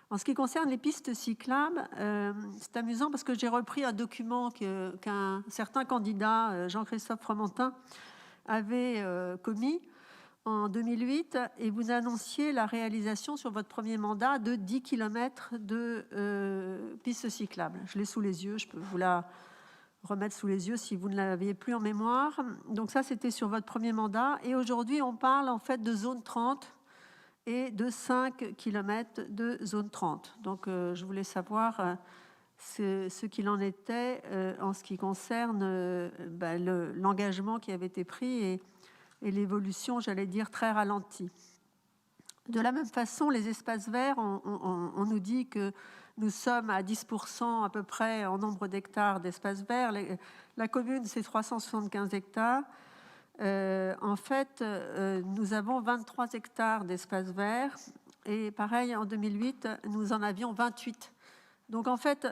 En ce qui concerne les pistes cyclables, c'est amusant parce que j'ai repris un document qu'un certain candidat, Jean-Christophe Fromentin, avait commis en 2008 et vous annonciez la réalisation sur votre premier mandat de 10 kilomètres de pistes cyclables. Je l'ai sous les yeux, je peux vous la remettre sous les yeux si vous ne l'aviez plus en mémoire. Donc ça, c'était sur votre premier mandat. Et aujourd'hui, on parle en fait de zone 30 et de 5 kilomètres de zone 30. Donc je voulais savoir ce qu'il en était en ce qui concerne l'engagement qui avait été pris et l'évolution, j'allais dire, très ralentie. De la même façon, les espaces verts, on nous dit que nous sommes à 10% à peu près en nombre d'hectares d'espaces verts. La commune, c'est 375 hectares. En fait, nous avons 23 hectares d'espaces verts et pareil, en 2008, nous en avions 28. Donc en fait,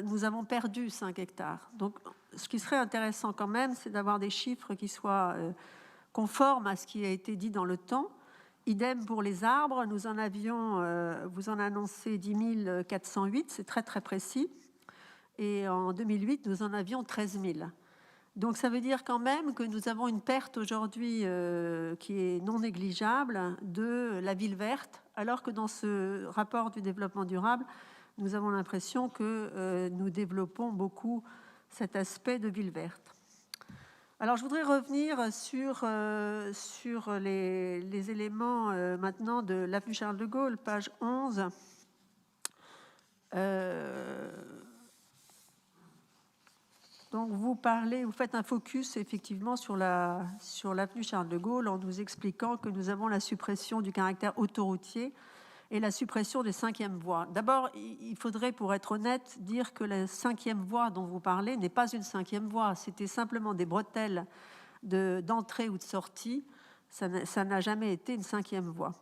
nous avons perdu 5 hectares. Donc ce qui serait intéressant quand même, c'est d'avoir des chiffres qui soient conformes à ce qui a été dit dans le temps. Idem pour les arbres, nous en avions, vous en annoncez 10 408, c'est très très précis. Et en 2008, nous en avions 13 000. Donc ça veut dire quand même que nous avons une perte aujourd'hui qui est non négligeable de la ville verte, alors que dans ce rapport du développement durable, nous avons l'impression que nous développons beaucoup cet aspect de ville verte. Alors, je voudrais revenir sur les éléments maintenant de l'avenue Charles de Gaulle, page 11. Donc, vous faites un focus effectivement sur l'avenue Charles de Gaulle en nous expliquant que nous avons la suppression du caractère autoroutier et la suppression des 5e voies. D'abord, il faudrait, pour être honnête, dire que la 5e voie dont vous parlez n'est pas une 5e voie. C'était simplement des bretelles d'entrée ou de sortie. Ça n'a jamais été une 5e voie.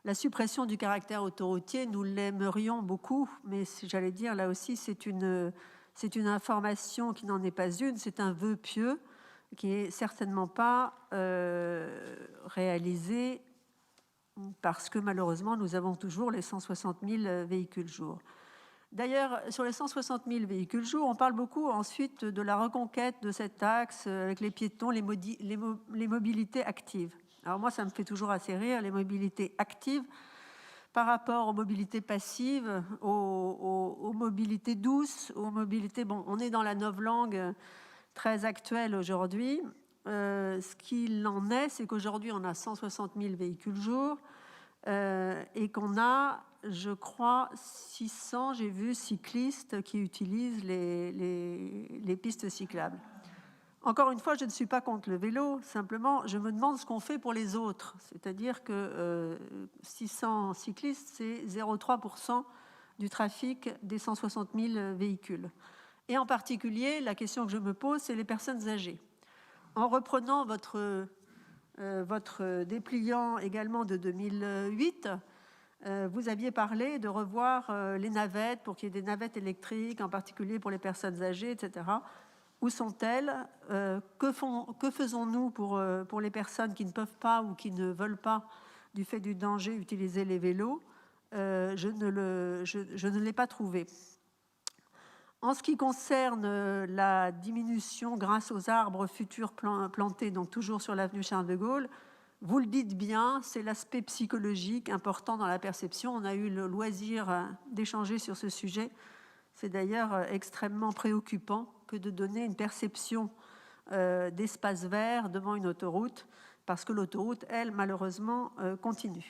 La suppression du caractère autoroutier, nous l'aimerions beaucoup, mais j'allais dire, là aussi, c'est une information qui n'en est pas une, c'est un vœu pieux qui n'est certainement pas réalisé parce que malheureusement, nous avons toujours les 160 000 véhicules jour. D'ailleurs, sur les 160 000 véhicules jour, on parle beaucoup ensuite de la reconquête de cet axe avec les piétons, les mobilités actives. Alors moi, ça me fait toujours assez rire, les mobilités actives par rapport aux mobilités passives, aux mobilités douces, aux mobilités... Bon, on est dans la novlangue très actuelle aujourd'hui. Ce qu'il en est, c'est qu'aujourd'hui, on a 160 000 véhicules jour et qu'on a, je crois, 600, j'ai vu, cyclistes qui utilisent les pistes cyclables. Encore une fois, je ne suis pas contre le vélo, simplement, je me demande ce qu'on fait pour les autres. C'est-à-dire que 600 cyclistes, c'est 0,3% du trafic des 160 000 véhicules. Et en particulier, la question que je me pose, c'est les personnes âgées. En reprenant votre dépliant également de 2008, vous aviez parlé de revoir les navettes pour qu'il y ait des navettes électriques, en particulier pour les personnes âgées, etc. Où sont-elles ? Que faisons-nous pour les personnes qui ne peuvent pas ou qui ne veulent pas, du fait du danger, utiliser les vélos ? Je ne l'ai pas trouvé. En ce qui concerne la diminution grâce aux arbres futurs plantés, donc toujours sur l'avenue Charles de Gaulle, vous le dites bien, c'est l'aspect psychologique important dans la perception. On a eu le loisir d'échanger sur ce sujet. C'est d'ailleurs extrêmement préoccupant que de donner une perception d'espace vert devant une autoroute, parce que l'autoroute, elle, malheureusement, continue.